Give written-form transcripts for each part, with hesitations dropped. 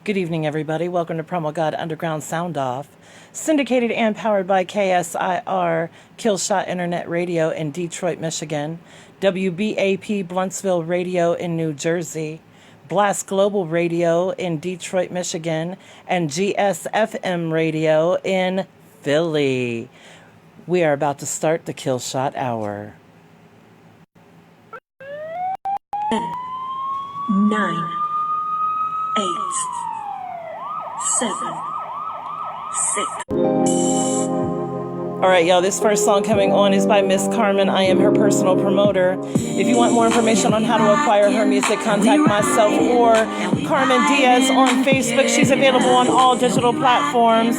Good evening, everybody. Welcome to PROMOGOD Underground Sound Off, syndicated and powered by KSIR Kiill Internet Radio in Detroit, Michigan, WBAP Bluntzville Radio in New Jersey, Blast Global Radio in Detroit, Michigan, and GSFM Radio in Philly. We are about to start the Kill Shot Hour. 9, 8, 7, 6. All right, y'all, this first song coming on is by Miss Carmen. I am her personal promoter. If you want more information on how to acquire her music, contact myself or Carmen Diaz on Facebook. She's available on all digital platforms.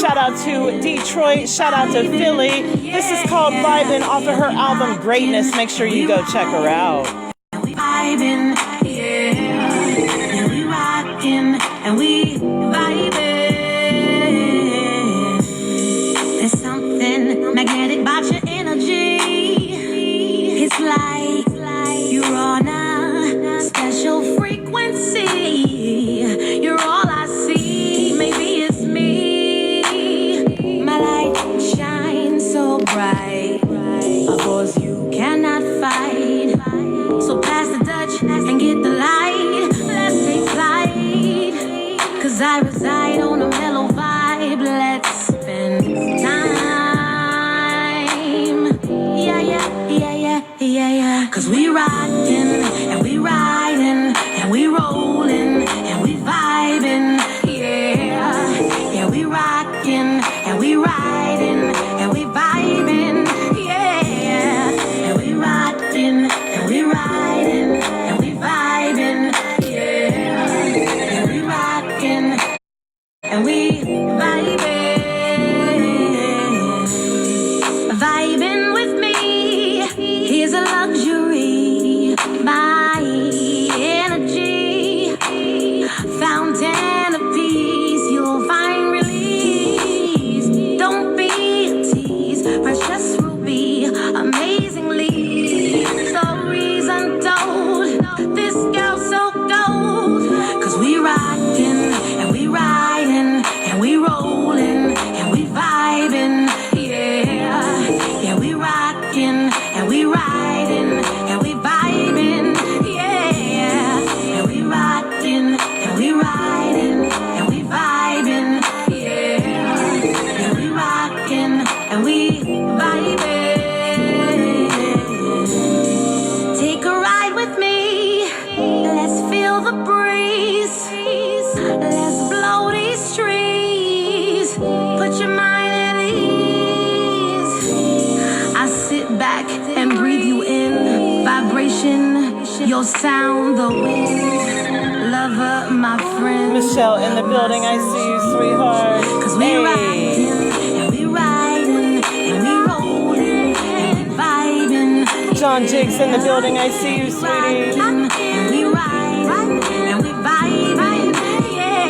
Shout out to Detroit. Shout out to Philly. This is called VIBIN off of her album Greatness. Make sure you go check her out. Vibing, yeah, and we rockin', and we vibing. There's something magnetic about your energy. It's like you're on a special frequency. You're all I see. Maybe it's me. My light shines so bright. A force you cannot fight. So pass the Dutch and get the light. Let's take flight. Cause I reside on a mellow vibe. Let's spend time. Yeah. Cause we rockin' and we riding and we rollin' and we vibing. Yeah, we rockin' and we riding and we vibing. Yeah, and we rockin' and we riding and we vibing. Yeah, and we rockin' and we vibing. Vibing with me is a luxury. My energy, fountain of peace, you'll find release. Don't be a tease, precious ruby, amazingly. Stories untold, this girl so gold. Cause we rockin' and we riding and we rollin' and we vibing. Yeah, we rockin' and we riding and we vibing. Yeah, and we rockin' and we riding and we vibing. Yeah, and we rockin' and we vibing. Take a ride with me. Let's feel the breeze. Let's blow these trees. Put your mind at ease. I sit back and breathe you in. Vibration, your sound, the wind. Lover, my friend. Michelle in the building. I see you, sweetheart. Cause we riding and we riding and we rolling and we vibing. John Jiggs in the building. I see you, sweetie. And we riding and we vibing. Yeah,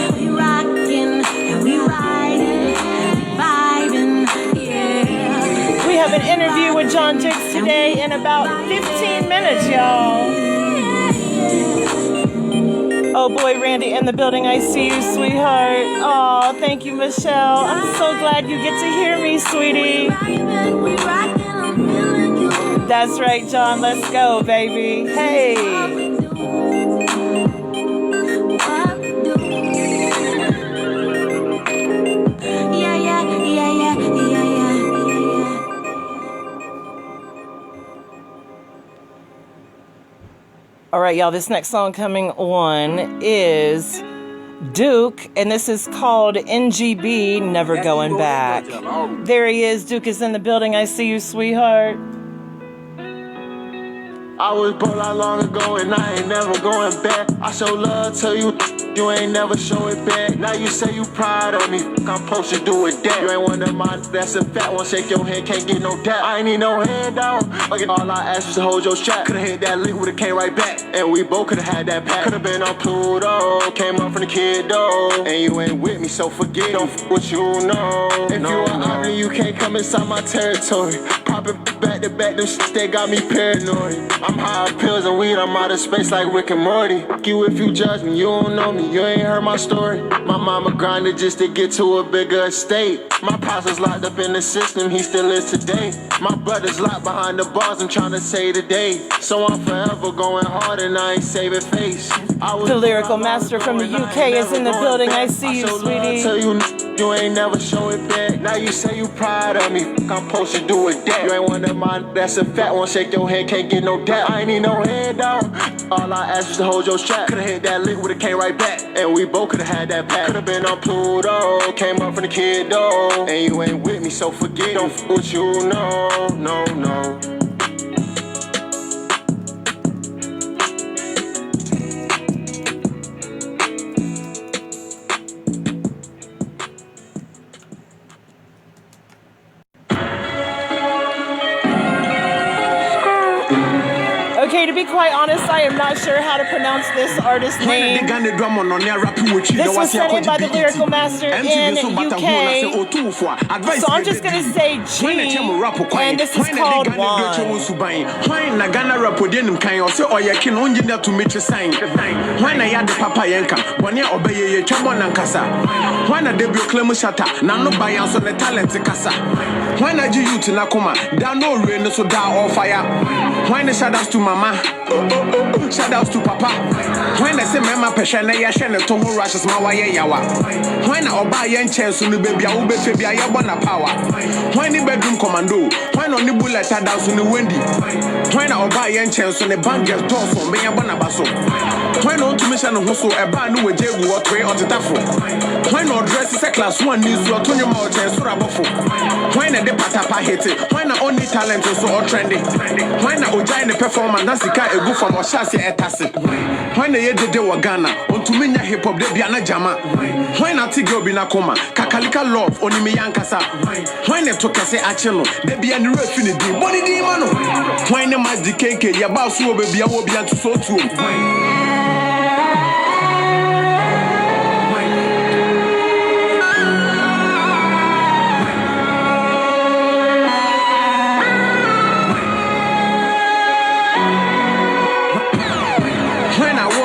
and we rocking and we riding and we vibing. Yeah. We have an interview with John Jiggs today in about 15 minutes, y'all. Oh boy, Randy in the building. I see you, sweetheart. Oh, thank you, Michelle. I'm so glad you get to hear me, sweetie. That's right, John. Let's go, baby. Hey. Yeah. All right, y'all, this next song coming on is Duke, and this is called N.G.B, Never Going Back. There he is. Duke is in the building. I see you, sweetheart. I was born out long ago and I ain't never going back. I show love to you, you ain't never show it back. Now you say you proud of me, I'm supposed to do with that. You ain't one of mine, that's a fat one. Shake your head, can't get no doubt. I ain't need no hand down. Like all I asked was to hold your strap. Could've hit that lick, would've came right back. And we both could've had that pack. Could've been on Pluto, came up from the kid though. And you ain't with me, so forget. Don't f what you know. If you are ugly, you can't come inside my territory. popping back to back, them shit, they got me paranoid. I'm high on pills and weed, I'm out of space like Rick and Morty. You if you judge me, you don't know me, you ain't heard my story. My mama grinded just to get to a bigger estate. My pops was locked up in the system, he still is today. My brother's locked behind the bars, I'm trying to save the day. So I'm forever going hard and I ain't saving face. The lyrical master from the UK is in the building. I see you, sweetie. Tell you ain't never show it back. Now you say you proud of me. I'm supposed to do it that. You ain't one of mine, that's a fact. Won't shake your head, can't get no doubt. I ain't need no head out. All I asked was to hold your strap. Could've hit that lick, would've came right back. And we both could've had that pack. Could've been on Pluto, came up from the kid though. And you ain't with me, so forget. Don't f with you, no. Okay, to be quite honest, I am not sure how to pronounce this artist's name. This was sent in by the lyrical master in UK. So I'm just going to say G, and this is called WHAN. Shoutouts to Papa. When I say Mama Peshana Yashan and Tomo Rashes Mawaya Yawa. When I buy yen chance on the baby, I will be Fabia Yabona power. When the bedroom commando, when on the bullet down on the windy. When I buy yen chance on the banger's door for me Yabona Basso. When on to Mission Husso, a band new Jagu or Tray on the Tafo. When no dress is a class 1 news to Antonio Mountain Surabofo. When a depatapa hit it, when I only talent is so trendy. When I Ojai performance, that's the guy a go from Oshasi etase. When they did the Ghana, on to minya hip hop, de Biana Jama. When I take your binakoma, Kakalika love, only Yankasa. When they took us a channel, they be an refinity, body demon. When the mas decay, Yabasu will be a wobian to so true.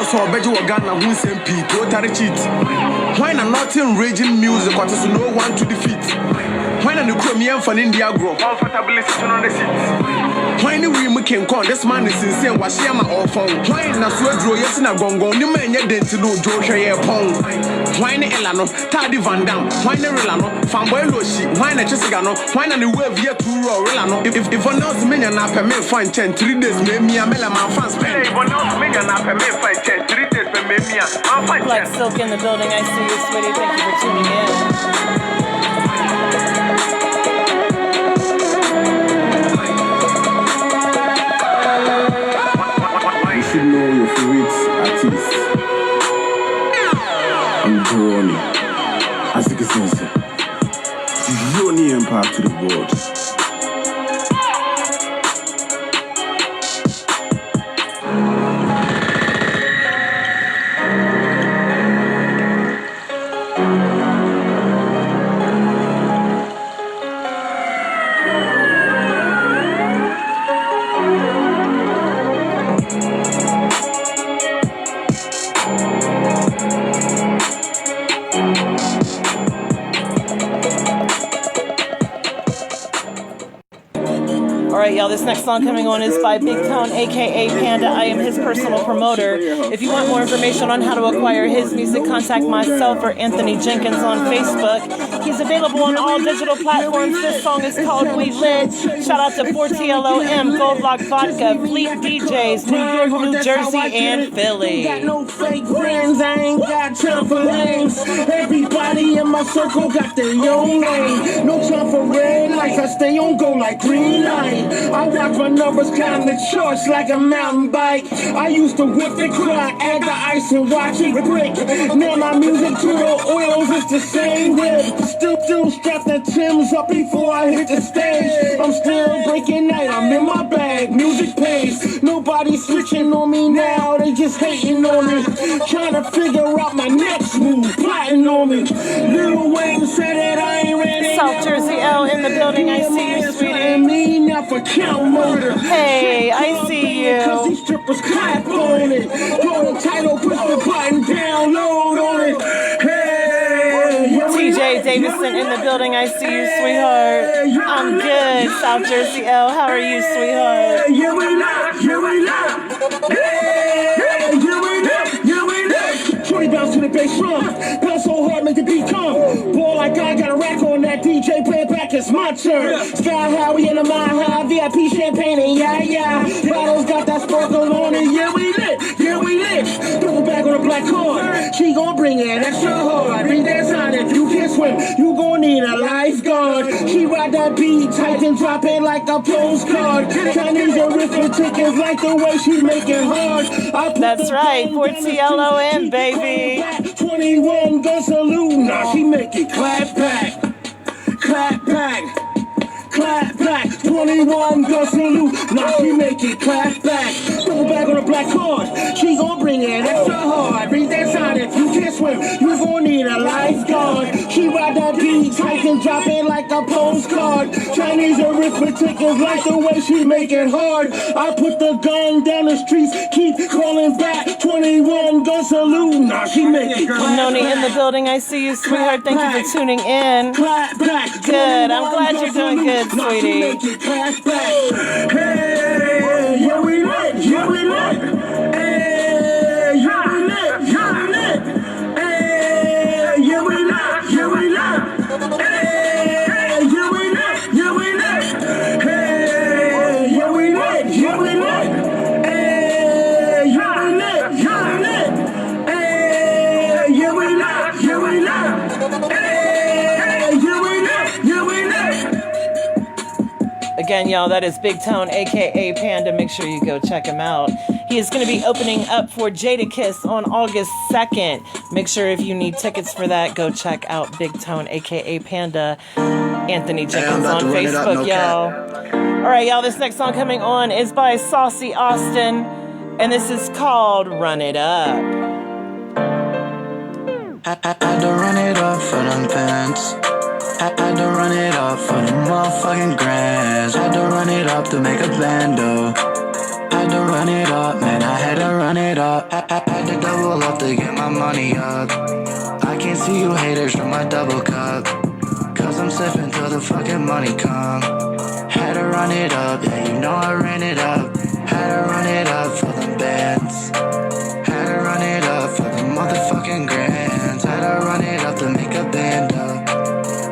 So I bet you Ghana who send people totally cheat. When I'm not in raging music, what is no one to defeat. When I'm the Crimean from India grow, comfortably sitting on the seat. When we can call this man is sincere, was Yama or phone. When I swear draw yes in a gongo, you may get to do Joshua Pong. When Elano, Tardy Van Dam, when the Relano, Fanboy Loshi, when a Chesigano, when the wave yet to Relano. If one knows million up and may find 10 3 days, maybe a Melaman fans pay. If one knows million up and may find 10 3 days, maybe I'll find Black Silk in the building. I see you, sweetie. Thank you for tuning in. You should know your favorite artist. I'm Gerony. As you can see, Gerony empire to the world. Y'all, this next song coming on is by Big Tone, aka Panda. I am his personal promoter. If you want more information on how to acquire his music, contact myself or Anthony Jenkins on Facebook. He's available on all digital platforms. This song is called We Lit. Shout out to 4TLOM, Gold Block Vodka, Fleet DJs, New York, New Jersey, and Philly. Got no fake friends, I ain't got time for lames. Everybody in my circle got their own lane. No time for red lights, I stay on go like green light. I watch my numbers climb the charts like a mountain bike. I used to whip and cry, add the ice and watch it break. Now my music to the oils is the same way. Still strap the Timbs up before I hit the stage. I'm still breaking night, I'm in my bag, music pays. Nobody switching on me now, they just hating on me. Trying to figure out my next move, plotting on me. Lil Wayne said that I ain't ready. South Jersey L in the building, I see you, sweetie. Me, now off a count murder. Hey, I see you. Cause these strippers clap on it. Throw the title, push the button, download on it. Hey, TJ Davidson in the building. I see you, sweetheart. I'm good. South Jersey L. How are you, sweetheart? Yeah, we live. Yeah, we live. Hey, yeah, we live. Yeah, we live. 20 bounce to the bass drum. Bounce so hard, make the beat come. Boy, like I got a rack on that DJ. Play it back, it's my turn. Sky high, we in the mile high. VIP champagne and yeah. Bottles got that sparkle on it. Yeah, we lit. Yeah, we lit. Throw it back on a black card. She gon' bring it extra hard. Read that sign if you can swim. You gon' need a lifeguard. She ride that beat tight and drop it like a postcard. Chinese arithmetic is like the way she make it hard. That's right, 4TLOM, baby. 21 gun salute. Now she make it clap back. Clap back. Clap back, 21 gun salute. Now she make it clap back. Throw it back on a black card. She gon' bring it extra hard. Read that sign if you can't swim. You gon' need a lifeguard. She ride that beat tight and drop it like a postcard. Chinese arithmetic is like the way she make it hard. I put the gun down the streets, keep calling back. 21 gun salute. Now she make it clap Noni back. in the building. I see you, sweetheart. Thank you for tuning in. Clap back. Good. I'm glad you're doing good, sweetie. Hey, yeah, we lit. Yeah, we lit. Hey, yeah, we lit. Yeah, we lit. Hey, yeah, we lit. Yeah, we lit. Hey, yeah, we lit. Yeah, we lit. Hey, yeah, we lit. Yeah, we lit. Hey, yeah, we lit. Yeah, we lit. Hey, yeah, we lit. Yeah, we lit. Hey, yeah, we lit. Yeah, we lit. Again, y'all, that is Big Tone, a.k.a. Panda. Make sure you go check him out. He is going to be opening up for Jadakiss on August 2nd. Make sure if you need tickets for that, go check out Big Tone, a.k.a. Panda. Anthony Jenkins on Facebook, y'all. All right, y'all, this next song coming on is by Saucy Austin, and this is called Run It Up. I had to run it up for them pants. I had to run it up for the motherfucking grands. Had to run it up to make a bando. Had to run it up, man, I had to run it up. I had to double up to get my money up. I can't see you haters from my double cup, cause I'm sipping till the fucking money come. Had to run it up, yeah, you know I ran it up. Had to run it up for them bands. Had to run it up for the motherfucking grands. Had to run it up to make a bando.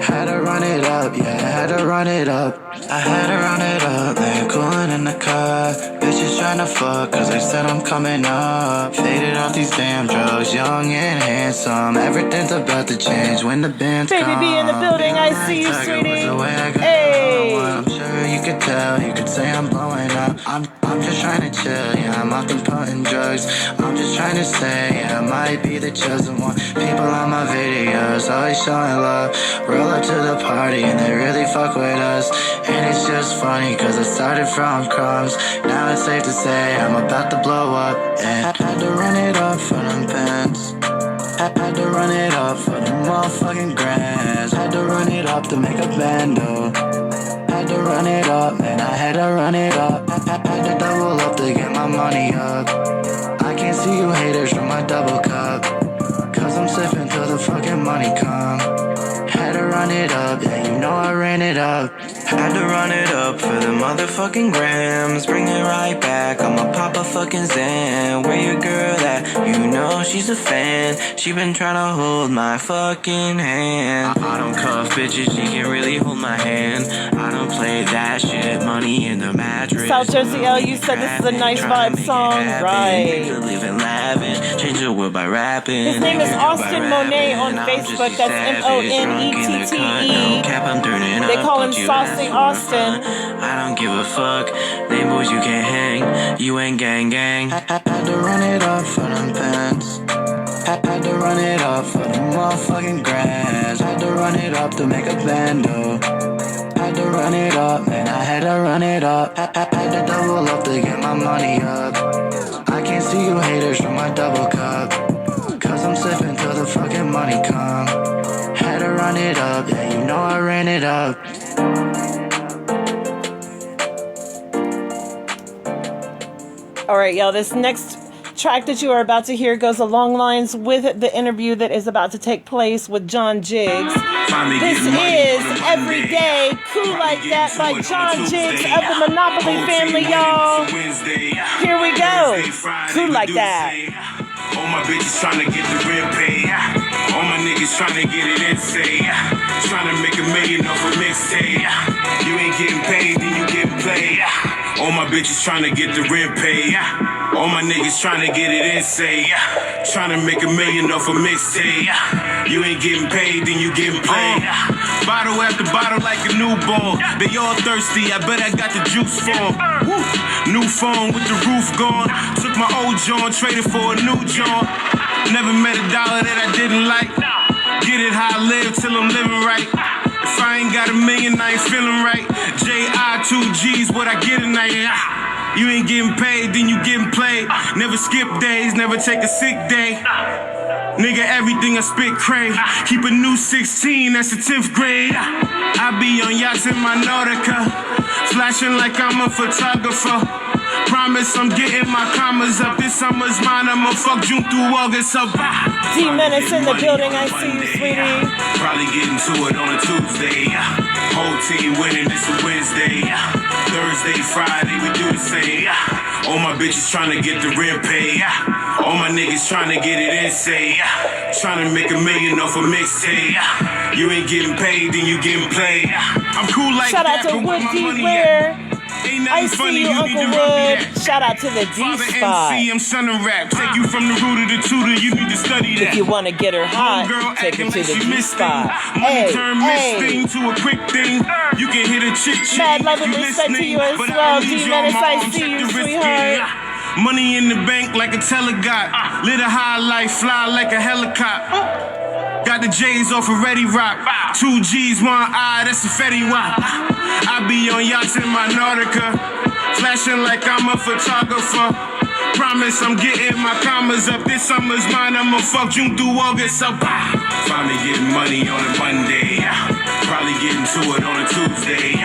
Had to run it up, yeah, I had to run it up. I had to run it up, man, cooling in the car. Bitches tryna fuck, cause they said I'm coming up. Faded off these damn drugs, young and handsome. Everything's about to change when the band's Baby come. B in the building, I see you, sweetie. Hey. I'm sure you could tell, you could say I'm blowing up. I'm just trying to chill, yeah, I'm often putting drugs. I'm just trying to say, yeah, I might be the chosen one. People on my videos always showing love. Roll up to the party and they really fuck with us. And it's just funny cause I started from crumbs. Now it's safe to say I'm about to blow up. And I had to run it up for them pants. I had to run it up for the motherfucking grands. Had to run it up to make a bando. Had to run it up, man, I had to run it up. I had to double up to get my money up. I can't see you haters from my double cup, cause I'm sipping till the fucking money come. Had to run it up, yeah, you know I ran it up. Had to run it up for the motherfucking grams. Bring it right back, I'ma pop a fucking Zan. Where your girl at? You know she's a fan. She been tryna hold my fucking hand. I don't cuff bitches, she can really hold my hand. I don't play that shit, money in the mattress. South Jersey L, you said this is a nice vibe song, right? Living lavish, change the world by rapping. His name is Austin Monet on Facebook. That's Monette. They call him Saucy Austin. I don't give a fuck. Name boys you can't hang. You ain't gang gang. I had to run it up for them pants. I had to run it up for the motherfucking grands. Had to run it up to make a bando. Had to run it up, man, I had to run it up. I had to double up to get my money up. I can't see you haters from my double cup, cause I'm sipping till the fucking money come. Had to run it up, yeah, you know I ran it up. All right, y'all, this next track that you are about to hear goes along lines with the interview that is about to take place with John Jiggs. This is Every Day, Cool Like That by John Jiggs of the Monopoly family, y'all. Here we go. Cool Like That. All my bitches tryna get the real pay. All my niggas tryna get it insane. Tryna make $1 million off a mixtape. You ain't getting paid, then you getting played. All my bitches tryna get the rent paid. All my niggas tryna get it insane. Tryna make $1 million off a mixtape. You ain't getting paid, then you getting played. Bottle after bottle like a newborn. They all thirsty, I bet I got the juice for 'em. New phone with the roof gone. Took my old John, traded for a new John. Never met a dollar that I didn't like. Get it how I live till I'm living right. If I ain't got $1 million, I ain't feeling right. J-I-2-G's, what I get tonight. You ain't getting paid, then you getting played. Never skip days, never take a sick day. Nigga, everything I spit cray. Keep a new 16, that's the 10th grade. I be on yachts in my Nautica, flashing like I'm a photographer. Promise I'm getting my commas up. This summer's mine, I'ma fuck June through August up. D-Menace in the building, I see you, sweetie. Probably getting to it on a Tuesday. Whole team winning, it's a Wednesday. Thursday, Friday, we do the same. All my bitches tryna get the rent paid. All my niggas tryna get it insane. Tryna make $1 million off a mixtape. You ain't getting paid, then you getting played. I'm cool like Shout out that, to but where Wood my D. money Ware. at? Ain't I nothing see funny, you, you need Uncle to rub me Wood. that. Shout out to the Father D-Spot. MC, I'm son of rap. Take you from the root to the tutor, you need to study that. If you want to get her hot, Homegirl take her acting to like the she missed thing. D-Spot. Money Hey, turn miss thing hey. to a quick thing. You can hit a chick chick Mad love if and you respect to listening, you as but well, I need your D-Menace. I mom, see check you, the wrist sweetheart. game. Money in the bank like a telegot. Live a high life, fly like a helicopter. Got the J's off of Ready Rock. 2 G's, 1 I, that's a Fetty Wap. I be on yachts in my Nautica, flashing like I'm a photographer. Promise I'm getting my commas up. This summer's mine, I'ma fuck June through August up. Finally getting money on a Monday. Probably getting to it on a Tuesday.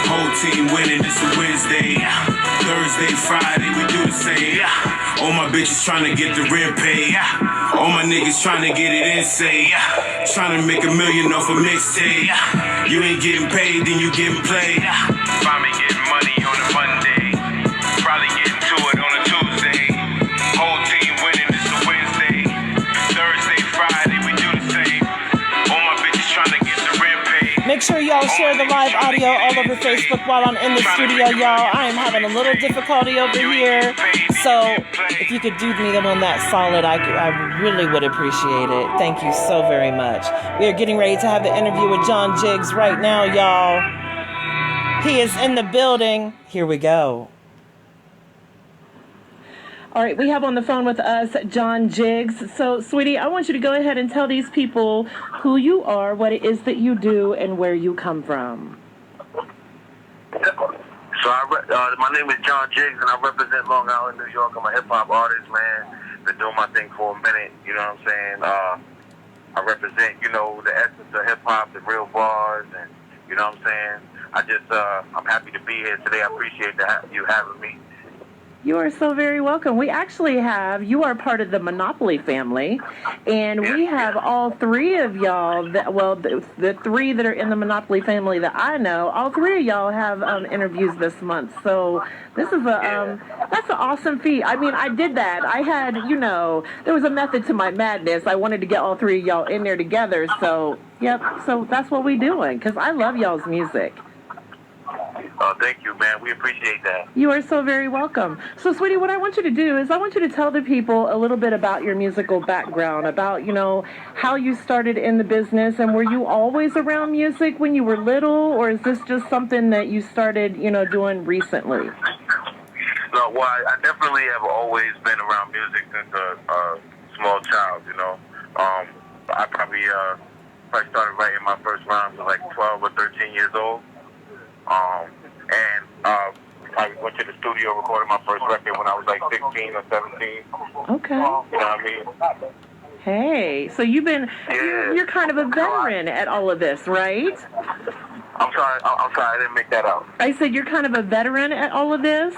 Whole team winning, it's a Wednesday. Thursday, Friday, we do the same. All my bitches tryna get the rent paid. All my niggas tryna get it insane. Tryna make $1 million off a mixtape. You ain't getting paid, then you getting played. Finally getting money on a Monday. Probably getting to it on a Tuesday. Whole team winning, it's a Wednesday. Thursday, Friday, we do the same. All my bitches tryna get the rent paid. Make sure y'all share the live audio all over Facebook while I'm in the studio, y'all. I am having a little difficulty over here. So if you could do me them on that solid, I really would appreciate it. Thank you so very much. We are getting ready to have the interview with John Jiggs right now, y'all. He is in the building. Here we go. All right, we have on the phone with us John Jiggs. So, sweetie, I want you to go ahead and tell these people who you are, what it is that you do, and where you come from. So my name is John Jiggs, and I represent Long Island, New York. I'm a hip-hop artist, man. Been doing my thing for a minute, you know what I'm saying? I represent, you know, the essence of hip-hop, the real bars, and, you know what I'm saying? I'm happy to be here today. I appreciate you having me. You are so very welcome. We actually have, you are part of the Monopoly family, and we have all three of y'all, the three that are in the Monopoly family that I know, all three of y'all have interviews this month. So this is that's an awesome feat. I mean, I did that. I had, you know, there was a method to my madness. I wanted to get all three of y'all in there together. So, yep, so that's what we're doing, because I love y'all's music. Thank you, man. We appreciate that. You are so very welcome. So, sweetie, what I want you to do is I want you to tell the people a little bit about your musical background, about, you know, how you started in the business, and were you always around music when you were little, or is this just something that you started, you know, doing recently? No, well, I definitely have always been around music since a small child, you know. I probably started writing my first rhymes at like 12 or 13 years old. I went to the studio, recorded my first record when I was like 16 or 17. Okay. You know what I mean? Hey, so you're kind of a veteran at all of this, right? I'm sorry, I didn't make that out. I said you're kind of a veteran at all of this?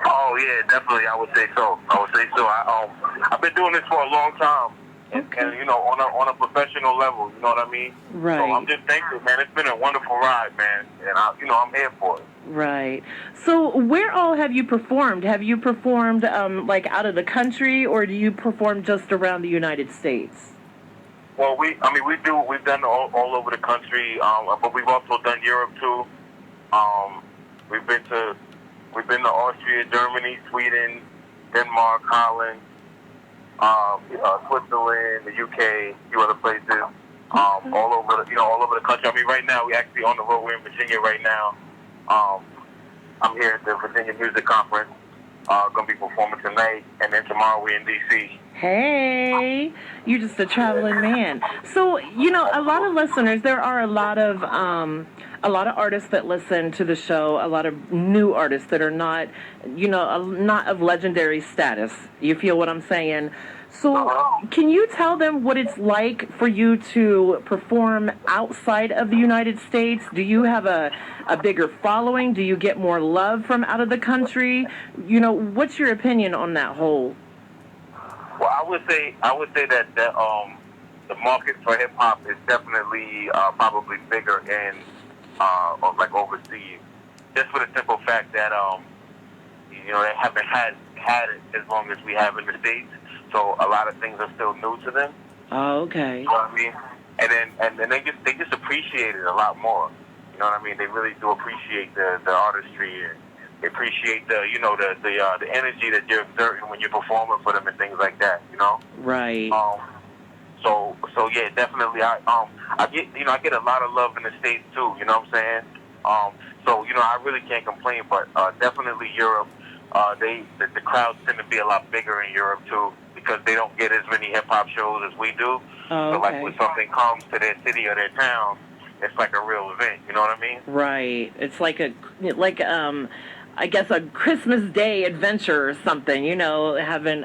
Oh yeah, definitely. I would say so. I've been doing this for a long time, and you know, on a professional level. You know what I mean? Right. So I'm just thankful, man. It's been a wonderful ride, man, and I'm here for it. Right. So where all have you performed? Have you performed like out of the country, or do you perform just around the United States? Well, we've done all over the country, but we've also done Europe too. We've been to Austria, Germany, Sweden, Denmark, Holland, Switzerland, the UK, a few other places, all over the country. I mean, right now we actually on the road. We're in Virginia right now. I'm here at the Virginia Music Conference. Gonna be performing tonight, and then tomorrow we're in DC. Hey, you're just a traveling man. So, you know, a lot of listeners, there are a lot of artists that listen to the show, a lot of new artists that are not, you know, not of legendary status. You feel what I'm saying? So can you tell them what it's like for you to perform outside of the United States? Do you have a bigger following? Do you get more love from out of the country? You know, what's your opinion on that whole? Well, I would say that the market for hip hop is definitely probably bigger in like overseas, just for the simple fact that you know, they haven't had it as long as we have in the States, so a lot of things are still new to them. Oh, okay. You know what I mean? And then they just appreciate it a lot more. You know what I mean? They really do appreciate the artistry, and they appreciate the energy that you're exerting when you're performing for them and things like that. You know? Right. So yeah, definitely. I get a lot of love in the States too. You know what I'm saying? So you know, I really can't complain. But definitely Europe. The crowds tend to be a lot bigger in Europe too, because they don't get as many hip hop shows as we do. Oh, okay. So like when something comes to their city or their town, it's like a real event. You know what I mean? Right. It's like I guess a Christmas Day adventure or something. You know, having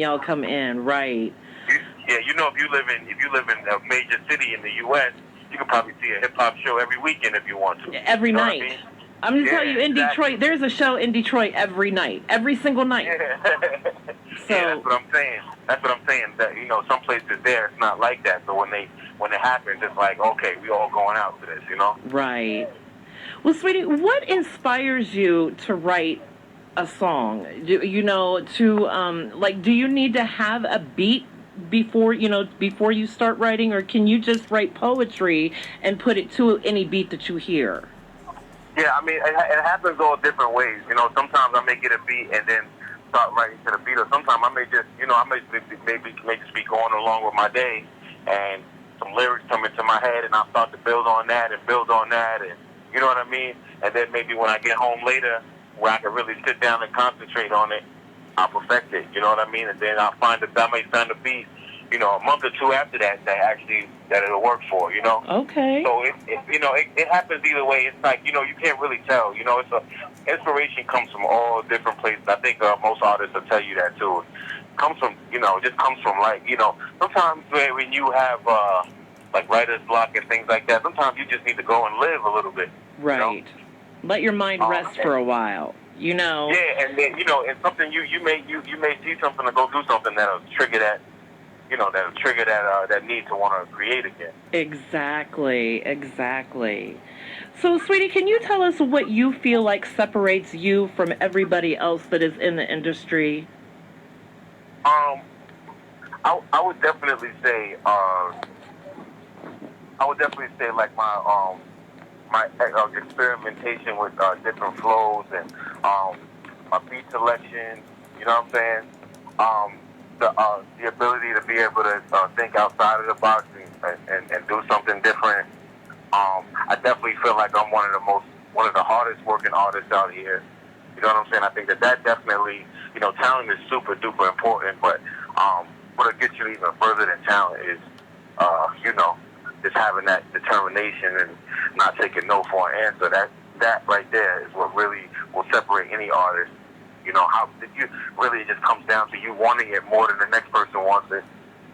y'all come in. Right. Yeah, you know, if you live in a major city in the U.S., you can probably see a hip hop show every weekend if you want to. Every night. I mean? I'm going to tell you, in Detroit, there's a show in Detroit every night, every single night. Yeah. So, yeah, that's what I'm saying. That, you know, some places there, it's not like that. So when it happens, it's like, okay, we all going out to this, you know? Right. Well, sweetie, what inspires you to write a song? Do you need to have a beat before you start writing, or can you just write poetry and put it to any beat that you hear? Yeah, I mean, it happens all different ways. You know, sometimes I may get a beat and then start writing to the beat, or sometimes I may just, you know, maybe just be going along with my day, and some lyrics come into my head, and I start to build on that, and you know what I mean? And then maybe when I get home later, where I can really sit down and concentrate on it, I'll perfect it, you know what I mean? And then I may find a beat, you know, a month or two after that that it'll work for, you know? Okay. So it happens either way. It's like, you know, you can't really tell. You know, inspiration comes from all different places. I think most artists will tell you that too. Comes from, you know, just comes from, like, you know, sometimes when you have like writer's block and things like that, sometimes you just need to go and live a little bit. Right. You know? Let your mind rest for a while. You know. Yeah, and then, you know, it's something you may see something to go do something that'll trigger that. You know, that'll trigger that need to want to create again. Exactly. So, sweetie, can you tell us what you feel like separates you from everybody else that is in the industry? I would definitely say, like my experimentation with different flows and my beat selection. You know what I'm saying? The ability to be able to think outside of the box and do something different. I definitely feel like I'm one of the hardest working artists out here. You know what I'm saying? I think that definitely, you know, talent is super duper important, but what'll get you even further than talent is, you know, just having that determination and not taking no for an answer. That right there is what really will separate any artist. You know, how you really, it just comes down to you wanting it more than the next person wants it.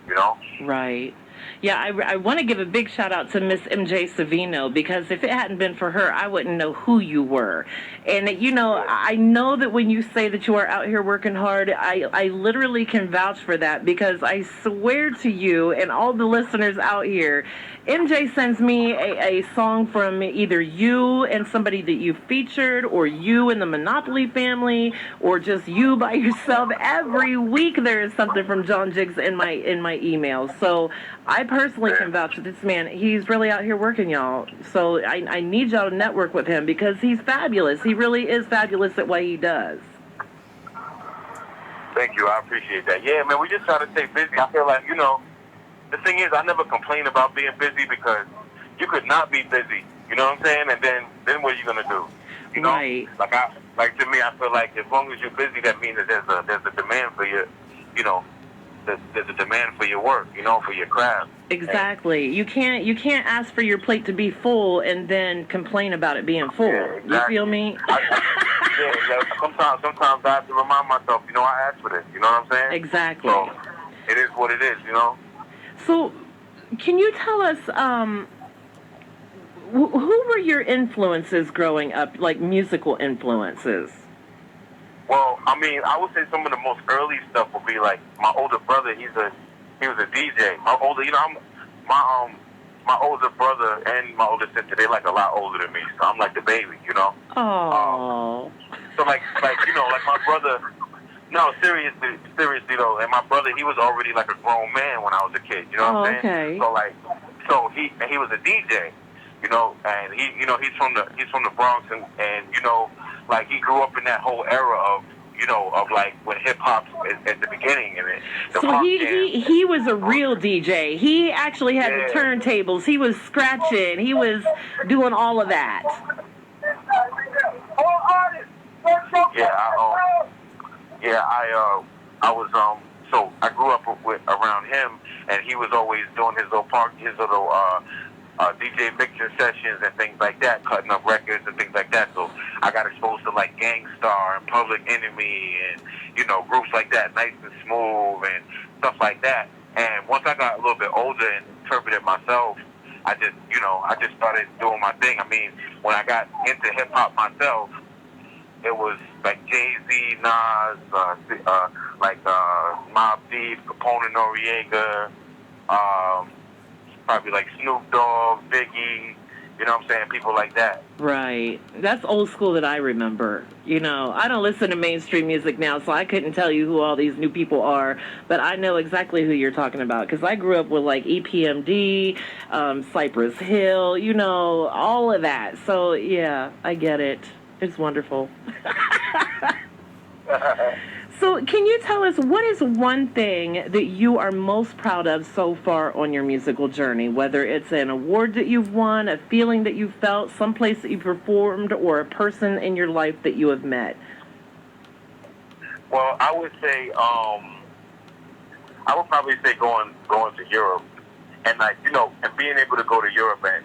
you know? Right. Yeah, I want to give a big shout out to Miss MJ Savino, because if it hadn't been for her, I wouldn't know who you were. And, you know, I know that when you say that you are out here working hard, I literally can vouch for that, because I swear to you and all the listeners out here, MJ sends me a song from either you and somebody that you featured, or you and the Monopoly family, or just you by yourself. Every week there is something from John Jiggs in my emails. So I personally can vouch for this man. He's really out here working, y'all. So I need y'all to network with him, because he's fabulous. He really is fabulous at what he does. Thank you. I appreciate that. Yeah, man, we just try to stay busy. I feel like, you know, the thing is, I never complain about being busy, because you could not be busy. You know what I'm saying? And then what are you gonna do? You know, right. Like to me, I feel like as long as you're busy, that means that there's a demand for your, you know, there's a demand for your work, you know, for your craft. Exactly. And you can't ask for your plate to be full and then complain about it being full. Yeah, exactly. You feel me? Yeah. Sometimes I have to remind myself, you know, I asked for this. You know what I'm saying? Exactly. So it is what it is, you know. So, can you tell us, who were your influences growing up, like musical influences? Well, I mean, I would say some of the most early stuff would be like my older brother. He was a DJ. My older, you know, my older brother and my older sister, they're like a lot older than me, so I'm like the baby, you know. Oh. So like you know, like my brother. No, seriously though, and my brother, he was already like a grown man when I was a kid. You know what I'm saying? Okay. So he was a DJ, you know, and he's from the Bronx, and you know, like he grew up in that whole era of, you know, of like when hip hop at the beginning and so he was a real DJ. He actually had the turntables. He was scratching. He was doing all of that. I was so I grew up around him, and he was always doing his little DJ mixing sessions and things like that, cutting up records and things like that. So I got exposed to like Gangstar and Public Enemy and, you know, groups like that, Nice and Smooth and stuff like that. And once I got a little bit older and interpreted myself, I just started doing my thing. I mean, when I got into hip hop myself, it was like Jay-Z, Nas, Mobb Deep, Capone Noriega, probably like Snoop Dogg, Biggie, you know what I'm saying, people like that. Right. That's old school that I remember. You know, I don't listen to mainstream music now, so I couldn't tell you who all these new people are, but I know exactly who you're talking about, because I grew up with like EPMD, Cypress Hill, you know, all of that. So, yeah, I get it. It's wonderful. So can you tell us, what is one thing that you are most proud of so far on your musical journey, whether it's an award that you've won, a feeling that you felt, someplace that you performed, or a person in your life that you have met? Well, I would say, I would probably say going to Europe, and like, you know, and being able to go to Europe and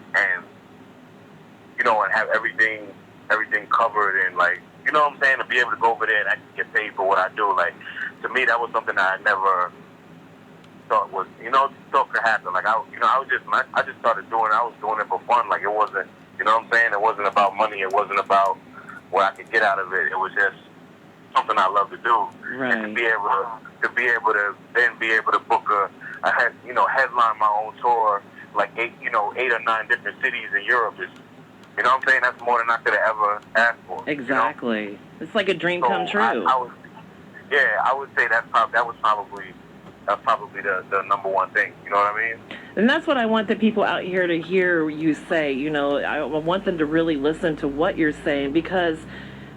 you know, and have everything covered, and like, you know what I'm saying, to be able to go over there and actually get paid for what I do. Like, to me, that was something that I never thought was, you know, thought could happen. Like, I just started doing it. I was doing it for fun. Like, it wasn't, you know what I'm saying, it wasn't about money. It wasn't about what I could get out of it. It was just something I love to do. Right. And to be able to then be able to book headline my own tour, like 8 or 9 different cities in Europe is, you know what I'm saying? That's more than I could have ever asked for. Exactly. You know? It's like a dream come true. I would say that was probably the number one thing. You know what I mean? And that's what I want the people out here to hear you say. You know, I want them to really listen to what you're saying, because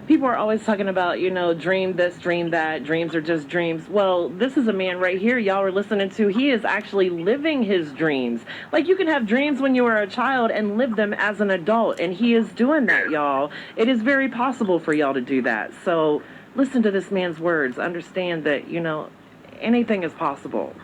people are always talking about, you know, dream this, dream that, dreams are just dreams. Well, this is a man right here y'all are listening to. He is actually living his dreams. Like, you can have dreams when you were a child and live them as an adult, and he is doing that, y'all. It is very possible for y'all to do that. So listen to this man's words. Understand that, you know, anything is possible.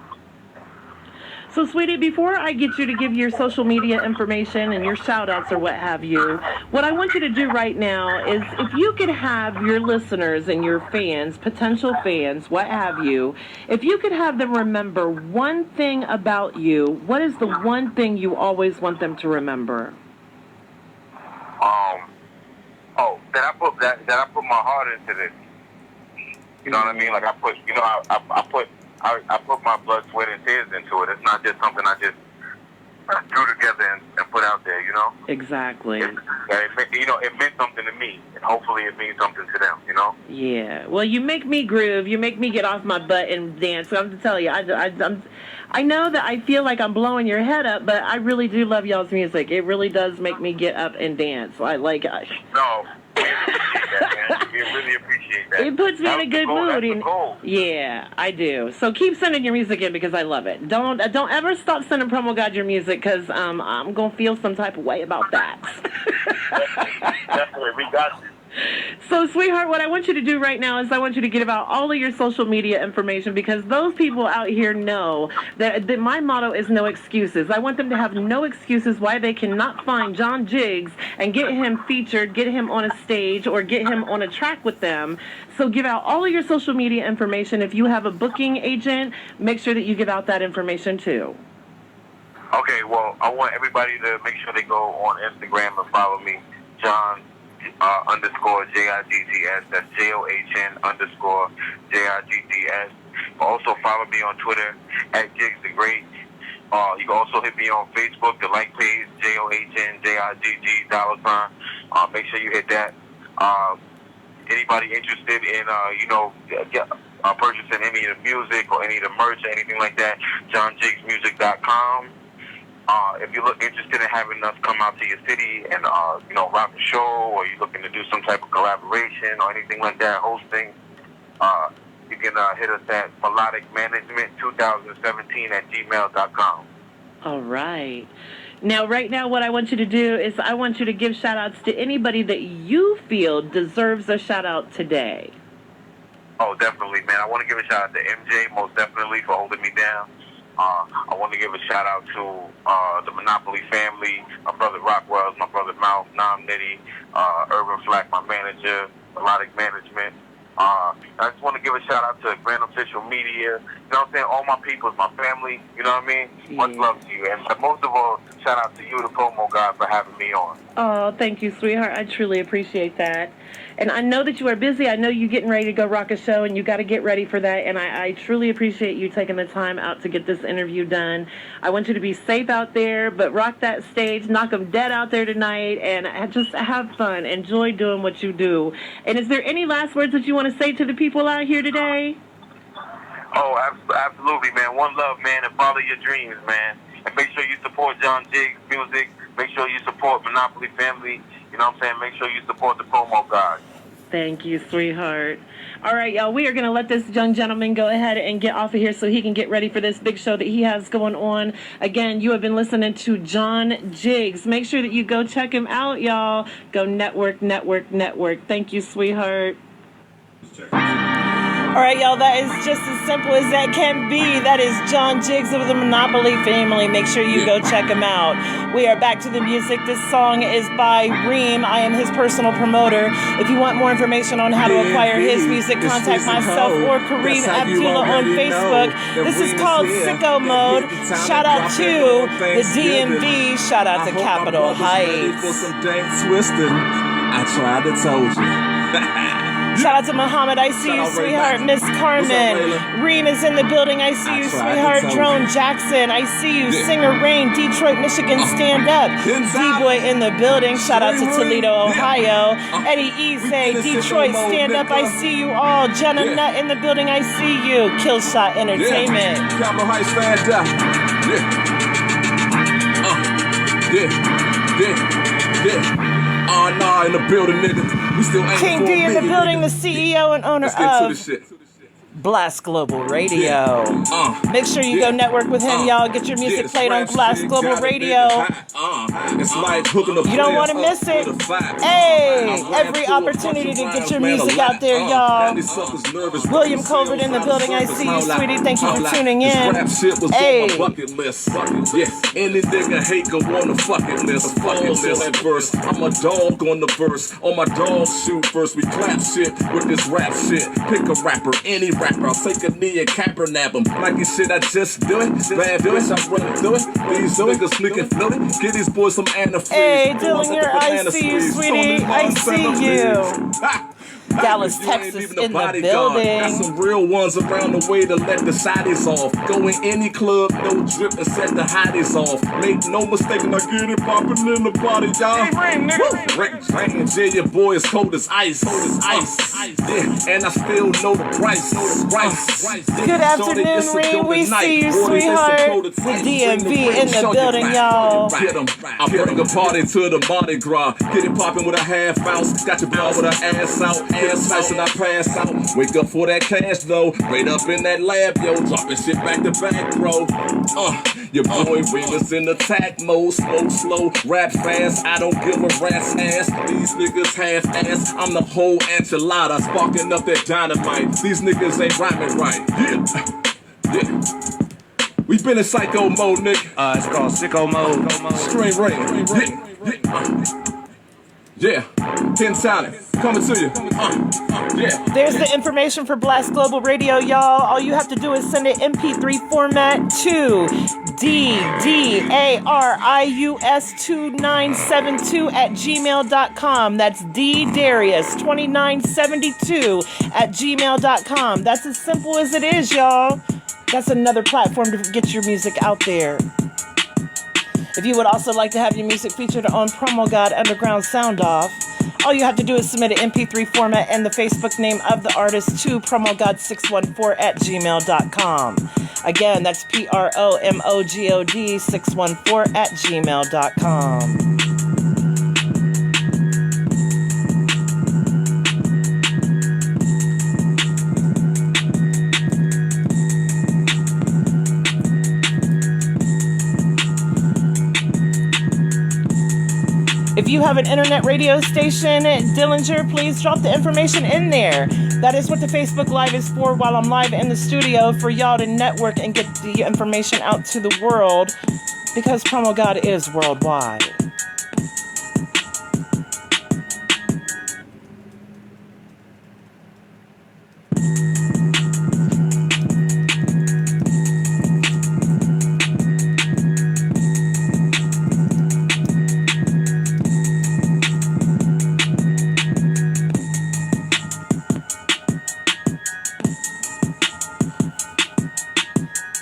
So, sweetie, before I get you to give your social media information and your shout-outs or what have you, what I want you to do right now is if you could have your listeners and your fans, potential fans, what have you, if you could have them remember one thing about you, what is the one thing you always want them to remember? That I put my heart into this. You know what I mean? Like I put my blood, sweat, and tears into it. It's not just something I just threw together and put out there. You know? Exactly. It meant something to me, and hopefully it means something to them. You know? Yeah. Well, you make me groove. You make me get off my butt and dance. So I'm to tell you, I know that I feel like I'm blowing your head up, but I really do love y'all's music. It really does make me get up and dance. No. We appreciate that, man. We really appreciate that. It puts me in a good mood. That's the goal. Yeah, I do. So keep sending your music in because I love it. Don't ever stop sending PROMOGOD your music because I'm gonna feel some type of way about that. Definitely, we got you. So, sweetheart, what I want you to do right now is I want you to give out all of your social media information because those people out here know that my motto is no excuses. I want them to have no excuses why they cannot find John Jiggs and get him featured, get him on a stage, or get him on a track with them. So give out all of your social media information. If you have a booking agent, make sure that you give out that information too. Okay, well, I want everybody to make sure they go on Instagram and follow me, John _JIGGS. That's JOHN_JIGGS. Also follow me on Twitter at Jiggs the Great. You can also hit me on Facebook, the like page, JOHNJIGG$. Make sure you hit that. Anybody interested in purchasing any of the music or any of the merch or anything like that, JohnJiggsMusic.com. If you're interested in having us come out to your city and rock a show, or you're looking to do some type of collaboration or anything like that, hosting, you can hit us at melodicmanagement2017@gmail.com. All right. Now, right now, what I want you to do is I want you to give shout-outs to anybody that you feel deserves a shout-out today. Oh, definitely, man. I want to give a shout-out to MJ, most definitely, for holding me down. I want to give a shout-out to the Monopoly family, my brother Rockwell's, my brother Mouth, Nam Nitty, Urban Flack, my manager, Melodic Management. I just want to give a shout-out to Grand Official Media. You know what I'm saying? All my people, my family. You know what I mean? Yeah. Much love to you. And most of all, shout-out to you, the PROMOGOD, for having me on. Oh, thank you, sweetheart. I truly appreciate that. And I know that you are busy. I know you're getting ready to go rock a show, and you got to get ready for that. And I truly appreciate you taking the time out to get this interview done. I want you to be safe out there, but rock that stage, knock them dead out there tonight, and just have fun. Enjoy doing what you do. And is there any last words that you want to say to the people out here today? Oh, absolutely, man. One love, man, and follow your dreams, man. And make sure you support John Jiggs music. Make sure you support Monopoly family. You know what I'm saying? Make sure you support the PROMOGOD. Thank you, sweetheart. All right, y'all, we are going to let this young gentleman go ahead and get off of here so he can get ready for this big show that he has going on. Again, you have been listening to John Jiggs. Make sure that you go check him out, y'all. Go network, network, network. Thank you, sweetheart. All right, y'all, that is just as simple as that can be. That is John Jiggs of the Monopoly family. Make sure you go check him out. We are back to the music. This song is by Reem. I am his personal promoter. If you want more information on how to acquire his music, contact myself or Karim Abdullah on Facebook. This is called Sicko Mode. Shout out to the DMV. Shout out to Capitol Heights. I tried to told you. Shout out to Muhammad. I see you, sweetheart. Miss Carmen. Reem is in the building. I see you, sweetheart. Drone Jackson. I see you. Singer Rain. Detroit, Michigan. Stand up. D-Boy in the building. Shout out to Toledo, Ohio. Eddie Eze. Detroit. Stand up. I see you all. Jenna Nutt in the building. I see you. Kill Shot Entertainment. Capitol Heights, stand up. Oh, nah, in the building, nigga. We still King D in the building, the CEO and owner of Blast Global Radio. Make sure you go network with him, y'all. Get your music played on Blast Global Radio. It's like hooking up. You don't want to miss it. Hey, every opportunity to get your music out there, y'all. William Colbert in the building. I see you, sweetie. Thank you for tuning in. Hey. Yeah, any nigga hate go on the fucking list. That verse. I'm a dog on the verse. On my dog shoot first. We clap shit with this rap shit. Pick a rapper, any rapper. I'll take a knee and capper nab him. Like this shit I just do it. Bad bitch, I'm running through it. These niggas sneaking through it. Get these boys some antifreeze. Hey, Dillinger, I see you, sweetie. I see you. Dallas, Texas in the building. Got some real ones around the way to let the shotties off. Go in any club, no drip and set the hotties off. Make no mistake, and I get it popping in the body, y'all. Rain, J, your boy is cold as ice. Yeah, and I still know the price. Good afternoon, Rain. We see you, sweetheart. The DMV in the building, y'all. Get 'em. I bring a party to the Mardi Gras. Get it popping with a half ounce. Got your bra with her ass out. Ass nice and I pass out. Wake up for that cash though. Right up in that lab, yo. Dropping shit back to back, bro. Your boy Remus in attack mode. Smoke slow, rap fast. I don't give a rat's ass. These niggas half ass. I'm the whole enchilada. Sparking up that dynamite. These niggas ain't rhyming right. Yeah. We been in psycho mode, nigga. It's called sicko mode. String rain. Yeah. 10 talent. Coming to you. Yeah. There's the information for Blast Global Radio, y'all. All you have to do is send an MP3 format to ddarius2972@gmail.com. That's ddarius2972@gmail.com. That's as simple as it is, y'all. That's another platform to get your music out there. If you would also like to have your music featured on PROMOGOD Underground Sound Off, all you have to do is submit an MP3 format and the Facebook name of the artist to promogod614@gmail.com. Again, that's PROMOGOD614@gmail.com. If you have an internet radio station, Dillinger, please drop the information in there. That is what the Facebook Live is for while I'm live in the studio, for y'all to network and get the information out to the world, because PROMOGOD is worldwide.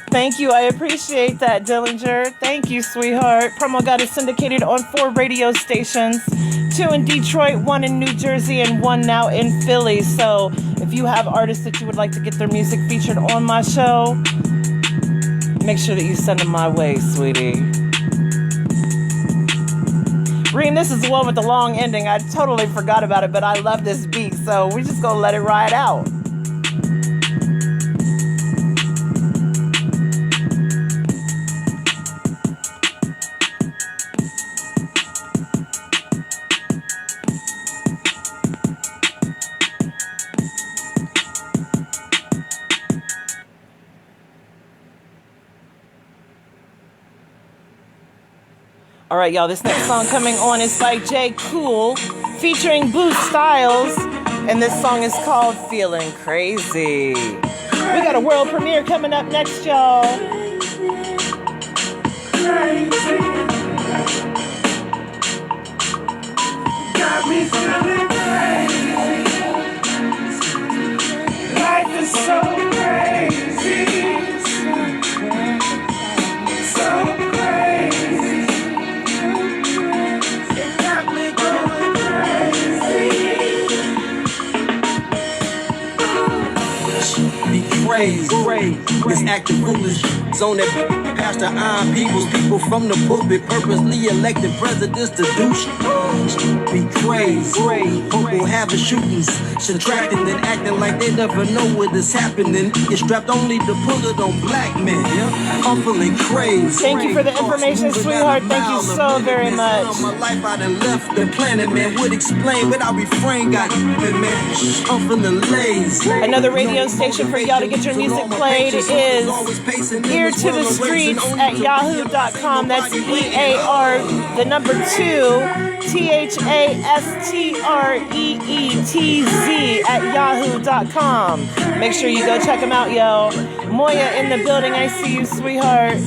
Thank you. I appreciate that, Dillinger. Thank you, sweetheart. PROMOGOD is syndicated on 4 radio stations, 2 in Detroit, 1 in New Jersey, and 1 now in Philly. So if you have artists that you would like to get their music featured on my show, make sure that you send them my way, sweetie. Reem, this is the one with the long ending. I totally forgot about it, but I love this beat, so we just gonna let it ride out. All right, y'all, this next song coming on is by Kool featuring Boostylz, and this song is called Feeling Crazy. We got a world premiere coming up next, y'all. Crazy. Got me feeling crazy. Life is so crazy. So crazy. It got me going crazy. Be crazy. that's acting foolish. On that Pastor Iron Peoples, people from the pulpit, purposely elected presidents to do be crazy. People having shootings, subtracting and acting like they never know what is happening. You're strapped only to pull it on black men. I'm feeling crazy. Thank you for the information, sweetheart. Thank you so very much. My life I done left the planet, man. Would explain, but I refrain, got it, man. I'm feeling lazy. Another radio station for y'all to get your music played is Ear to the Streets at yahoo.com. That's EAR, the number 2, THASTREETZ at yahoo.com. Make sure you go check them out, yo. Moya in the building. I see you, sweetheart.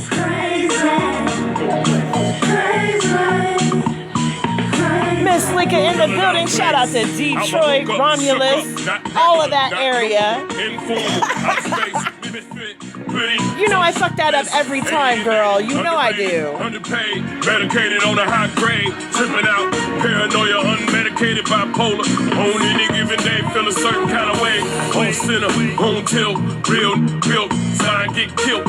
Miss Linka in the building. Shout out to Detroit, Romulus, all of that area. You know I fuck that up every time, girl. You know I do. Underpaid, medicated on a high grade, tripping out, paranoia, unmedicated, bipolar. On any given day, feel a certain kind of way. On center, on tilt, real built, sign get killed.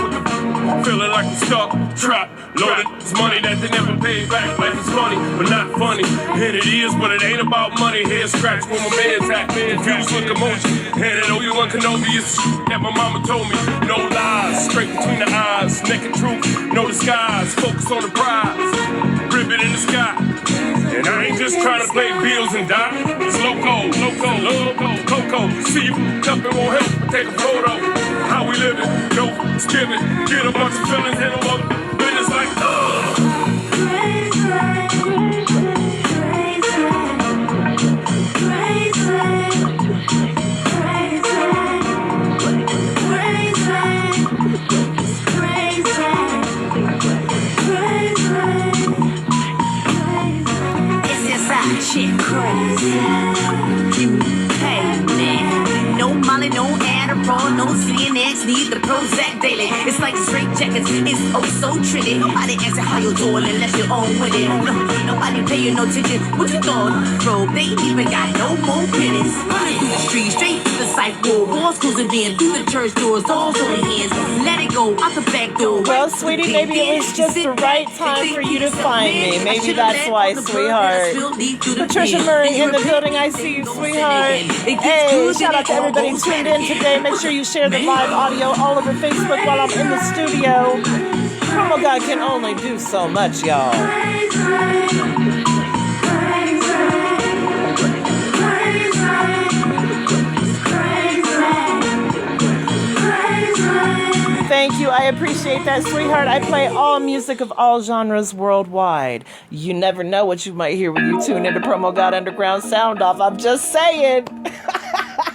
Feeling like a stuck, trapped, loaded. It's money that they never paid back. Life is funny, but not funny. And it is, but it ain't about money. Head scratch when my man's at. Confused with emotion. And it Obi-Wan Kenobi is that my mama told me. No lies, straight between the eyes. Naked truth, no disguise. Focus on the prize. Ribbon in the sky. And I ain't just trying to play bills and die. It's loco, coco. See you up, it won't help, but take a photo. How we living? No, it's giving. Get a bunch of feelings and a lot of business like, shit crazy. You pay me. No Molly, no Adderall, no CNX, need the Prozac daily. It's like straight jackets, it's oh so trendy. Nobody asking how you doing unless you're on with it. Nobody paying no attention. What you thought? Bro, they even got no more pennies. Running through the street, straight to the psych ward. Walls closing in through the church doors, dolls on the hands. Let it go out the back door. Well, sweetie, maybe it was just the right time for you to find me. Maybe that's why, sweetheart. Patricia Murray in the building. I see you, sweetheart. Hey, shout out to everybody tuned in today. Make sure you share the live audio all over Facebook while I'm in the studio. PROMOGOD can only do so much, y'all. Thank you. I appreciate that, sweetheart. I play all music of all genres worldwide. You never know what you might hear when you tune into PROMOGOD Underground Sound Off. I'm just saying.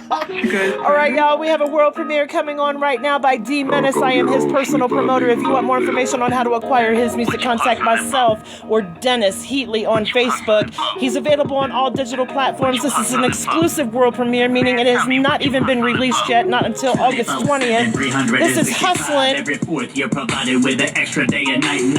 All right, y'all, we have a world premiere coming on right now by D Menace. I am his personal promoter. If you want more information on how to acquire his music, contact myself or Dennis Heatlie on Facebook. He's available on all digital platforms. This is an exclusive world premiere, meaning it has not even been released yet, not until August 20th. This is HUSTLIN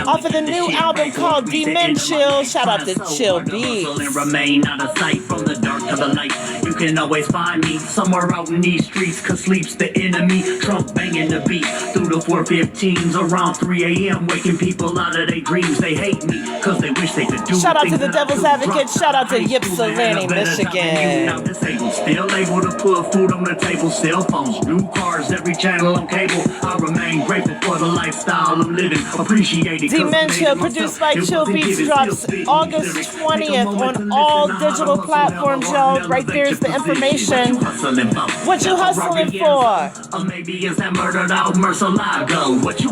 off of the new album called Dimensional. Shout out to Chill Beats. Remain out of sight from the dark to the light. You can always find me somewhere out in these streets, cause sleep's the enemy. Trump banging the beat through the 415s around 3 a.m. waking people out of their dreams. They hate me cause they wish they could do. Shout out to the Devil's Advocate. Shout out to Ypsilanti, Michigan. Still able to put food on the table. Cell phones, new cars, every channel on cable. I remain grateful for the lifestyle I'm living. Appreciate it. Dementia, produced by Chill Beats, drops August 20th on all digital platforms, y'all. Right there is the information. What you hustling for?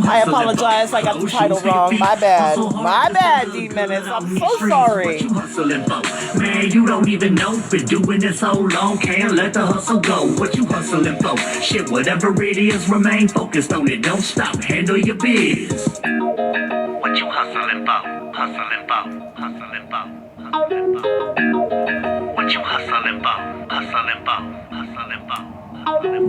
I apologize, I got the title wrong. My bad. My bad, D Menace. I'm so sorry. Man, you don't even know. Been doing this so long, can't let the hustle go. What you hustling for? Shit, whatever it is, remain focused on it. Don't stop, handle your biz. What you hustling for? Hustling for? Hustling for? Hustling for? What you hustling for? Hustling for? Hustling for?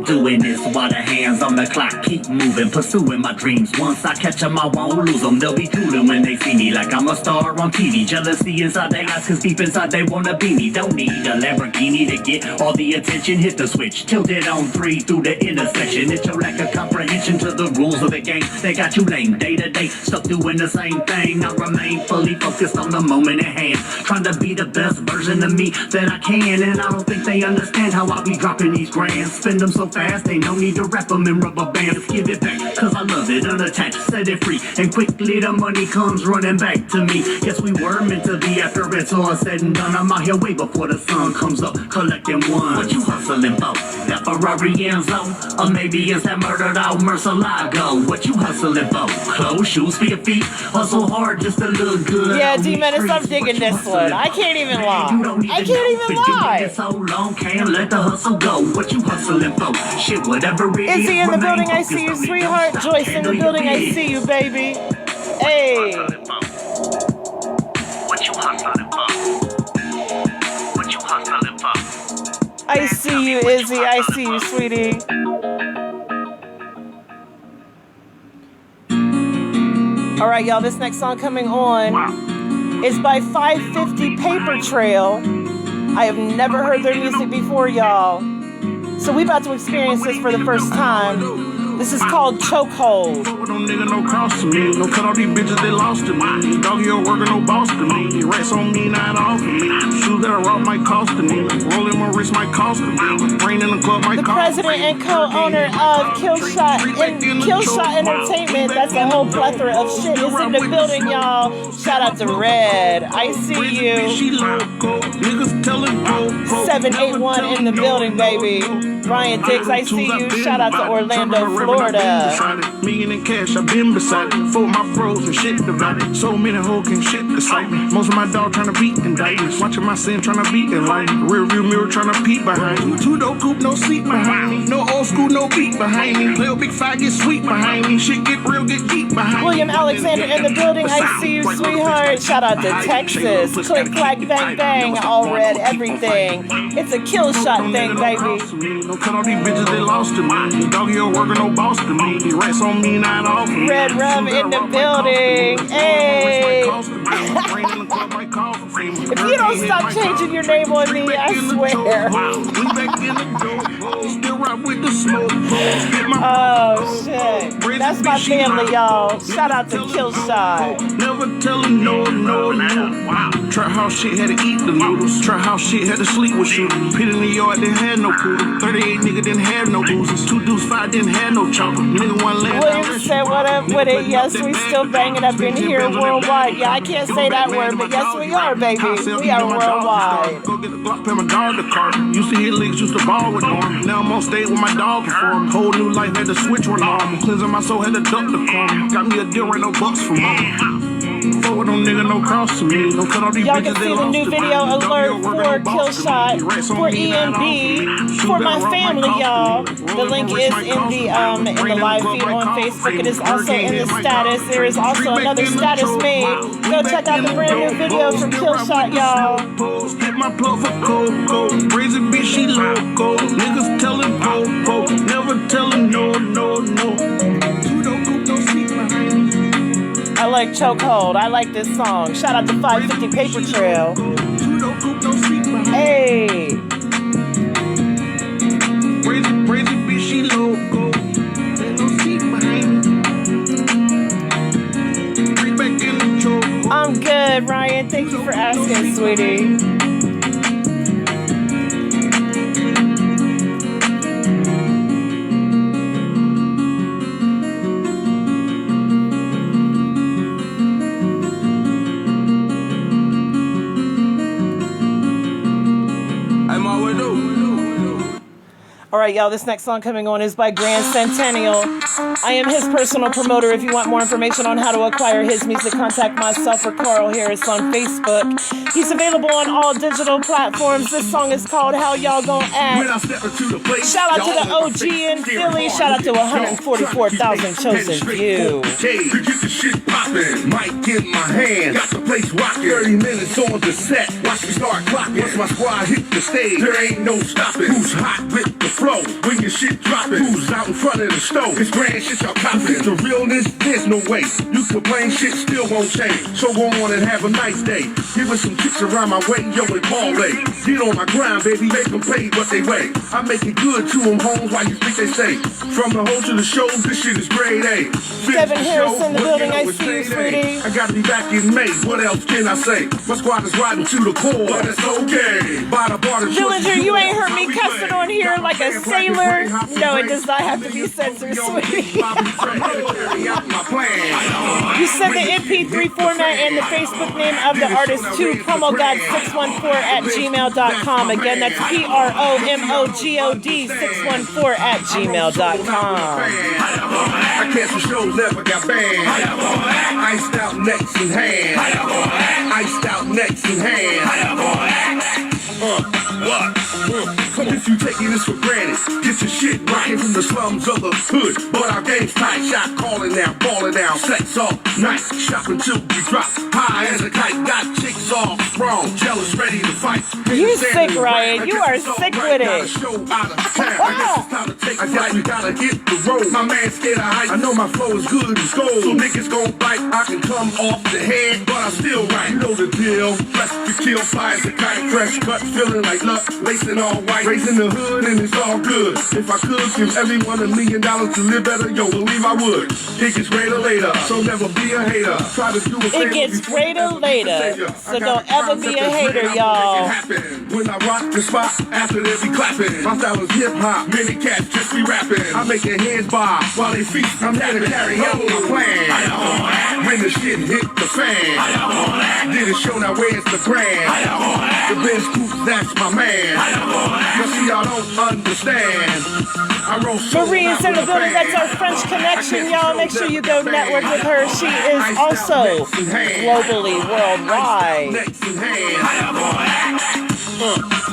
Doing this while the hands on the clock keep moving, pursuing my dreams. Once I catch them, I won't lose them. They'll be cooling when they see me like I'm a star on TV. Jealousy inside their eyes, cause deep inside they wanna be me. Don't need a Lamborghini to get all the attention. Hit the switch, tilted on 3 through the intersection. It's your lack of comprehension to the rules of the game. They got you lame, day to day, stuck doing the same thing. I remain fully focused on the moment at hand, trying to be the best version of me that I can. And I don't think they understand how I be dropping these grands. Spend them so fast, ain't no need to wrap them in rubber bands. Give it back, cause I love it, unattached, set it free. And quickly the money comes running back to me. Guess we were meant to be after it's all said and done. I'm out here way before the sun comes up, collecting one. What you hustling for? That Ferrari Enzo? Or maybe it's that murdered out Murcielago? What you hustling for? Clothes, shoes for your feet? Hustle hard just to look good. Yeah, D-Menace, I'm digging this one. I can't even lie. I can't even lie. So long, can't let the hustle go. What you hustling for? Shit, whatever it is. Is he in the building? I see you, sweetheart. Joyce in the building. I see you, baby. Hey. What you hustling for? What you hustling for? I see you, Izzy. I see you, sweetie. All right, y'all. This next song coming on is by 550 Papertrail. I have never heard their music before, y'all. So we about to experience this for the first time. This is called Chokehold. No nigga, no cross to me. No cut all these bitches, they lost to me. Dog, you a worker, no boss to me. Rats on me, not off of me. Shoes that I rock might cost to me. Rolling my wrist might cost to me. Rain in the club might cost to me. The president and co-owner of Killshot Entertainment, that's a whole plethora of shit, is in the building, y'all. Shout out to Red. I see you. 781 in the building, baby. Ryan Diggs, I see you. Shout out to Orlando, Florida. Million in cash, I've been beside it. For my froze and shit divided. So many hoes can shit beside me. Most of my dog trying to beat indictments. Watching my sin trying to beat enlightenment. Rear view mirror trying to peek behind me. Two-door coupe, no seat behind me. No old school, no beat behind me. Little big five get sweet behind me. Shit get real, get deep behind me. William Alexander in the building, I see you, sweetheart. Shout out to Texas. Click, clack, bang, bang. All red, everything. It's a kill shot thing, baby. No cut all these bitches, they lost to me. Dog, you a worker, no boss to me. These rats on me, not off me. Red Rum in the building. Hey. If you don't stop changing your name on me, I swear. Oh, shit. That's my family, y'all. Shout out to Killshot. Never telling no. Try how shit had to eat the noodles. Try how shit had to sleep with shooters. Pit in the yard, didn't have no poodle. 38 nigga didn't have no boozers. 2 deuce 5 didn't have no chopper. Nigga one land. William said, what up with it? Yes, we still banging up in here worldwide. Yeah, I can't say that word, but yes, we are, baby. We are worldwide. Go get the Glock, pay my dog the car. Used to hit leagues, used to ball with Norm. Now I'm on stage with my dog perform. Whole new life, had to switch one arm. Cleansing my soul, had to duck the crumb. Got me a deal, right, no bucks from home. Forward, no nigga, no cross to me. No cut all these y'all can see the new video alert for Killshot, for ENB, for my family, y'all. The link is in the live feed on Facebook. It is also in the status. There is also another status made. Go check out the brand new video from Killshot, y'all. Hit my plug for Coco. Crazy bitch, she loco. Niggas telling po. Never telling no. I like Chokehold. I like this song. Shout out to 550 Papertrail. Hey. Crazy bitch, she loco. No seat behind me. I'm good, Ryan. Thank you for asking, sweetie. All right, y'all, this next song coming on is by Grand Centennial. I am his personal promoter. If you want more information on how to acquire his music, contact myself or Carl Harris on Facebook. He's available on all digital platforms. This song is called How Y'all Gon' Act. Shout out to the OG in Philly. Shout out to 144,000 chosen few. To get the shit poppin', mic in my hand, got the place rockin'. 30 minutes on the set, watch me start clocking. Once my squad hit the stage, there ain't no stopping. Who's hot with the front? flow. When your shit dropping, who's out in front of the stove? It's grand shit y'all copping. The realness, there's no way. You complain, shit still won't change. So go on and have a nice day. Give us some chicks around my way, yo, and parlay. Get on my grind, baby, make them pay what they weigh. I make it good to them homes, why you think they say? From the home to the show, this shit is grade A. Devin Harris in the building, I see you, sweetie. I gotta be back in May, what else can I say? My squad is riding to the core, but it's okay. By the bar, Villager, you ain't heard me cussing on here like a sailor. No, it does not have to be censored, sweetie. You send the MP3 format and the Facebook name of the artist to promogod614@gmail.com. Again, that's PROMOGOD614@gmail.com. I canceled shows, never got banned. Iced out necks in hand. Iced out necks in hand. What? If you taking this for granted, get your shit rocking from the slums of the hood. But our game's tight, shot calling now, balling down, sex all night, shopping till we drop. High as a kite, got chicks all sprung, jealous, ready to fight. You sick, Ryan. You are sick with it. I guess we gotta hit the road. My man scared of height. I know my flow is good as gold, so niggas gon' bite. I can come off the head, but I'm still right. You know the deal. Fresh to kill, fly as a kite, fresh cut, feeling like luck, lacing all white. Raising the hood and it's all good. If I could give everyone $1 million to live better, yo, believe I would. It gets greater later, so never be a hater. Try to do it gets greater later, so don't ever be a hater, y'all. When I rock the spot, after they be clapping. My style is hip hop, many cats just be rapping. I make their hands bob while they feast. I'm here to carry out my plan. When the shit hit the fan, did a show, now where's the grand? The Benz Coupe, that's my man. You see, y'all don't understand. Marie's in the building. That's our French connection, y'all. Make sure you go network with her. She is also globally worldwide.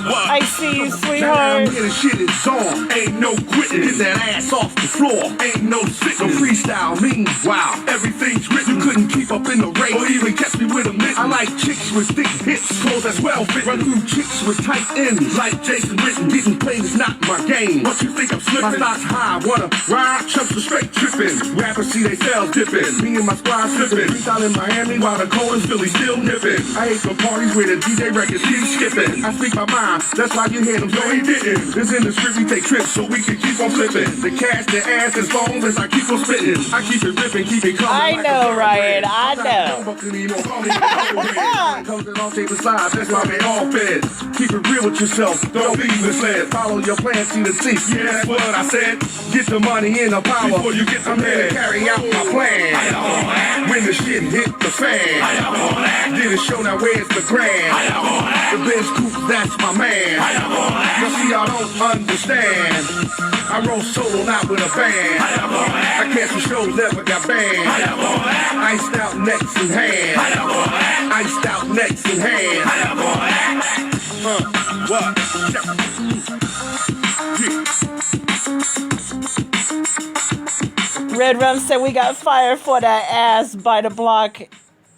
I see you, sweetheart. The shit is on. Ain't no quitting. Get that ass off the floor. Ain't no sitting. No freestyle means wow. Everything's written. You couldn't keep up in the race or even catch me with a miss. I like chicks with thick hits, clothes as well fit. Run through chicks with tight ends, like Jason Witten. Getting played is not my game. What you think I'm slipping? My stock's high. Wanna ride? Chumps are straight tripping. Rappers see they sales dipping. Me and my squad slipping. Freestyle in Miami while the cold is Philly still nipping. I hate the parties where the DJ records keep skipping. I speak my mind. That's why you hear them. No, he didn't. This industry we take trips so we can keep on flipping. The cash, the ass, as long as I keep on spitting. I keep it ripping, keep it coming. I know, Ryan. I know. Comes in all shapes and sizes. That's why they all fed. Keep it real with yourself. Don't be misled. Follow your plan, see the teeth. Yeah, that's what I said. Get the money and the power before you get the man. Carry out my plan. When the shit hit the fan, did a show, now where's the grand? The Benz Coupe, that's my man. You see, y'all don't understand. I roll solo, not with a band. I cancel shows, never got banned. Iced out necks in hand. Iced out necks in hand. What? Red Rum said we got fire for that ass by the block.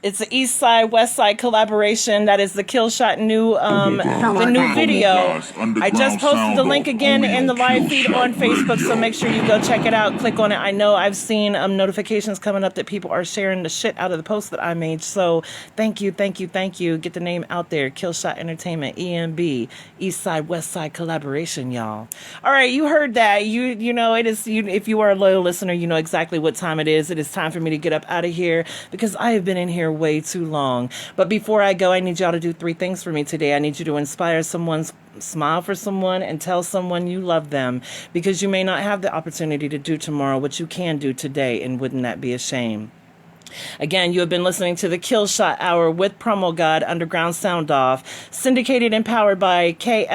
It's the East Side West Side collaboration. That is the Kill Shot new the new video. I just posted the link again in the live feed on Facebook, so make sure you go check it out. Click on it. I know I've seen notifications coming up that people are sharing the shit out of the post that I made. So thank you, thank you, thank you. Get the name out there. Kill Shot Entertainment, EMB, East Side West Side collaboration, y'all. All right, you heard that. You know it is. If you are a loyal listener, you know exactly what time it is. It is time for me to get up out of here because I have been in here way too long. But before I go, I need y'all to do 3 things for me today. I need you to inspire someone, smile for someone, and tell someone you love them, because you may not have the opportunity to do tomorrow what you can do today, and wouldn't that be a shame? Again, you have been listening to the Kill Shot Hour with PromoGod Underground Sound Off, syndicated and powered by KSIR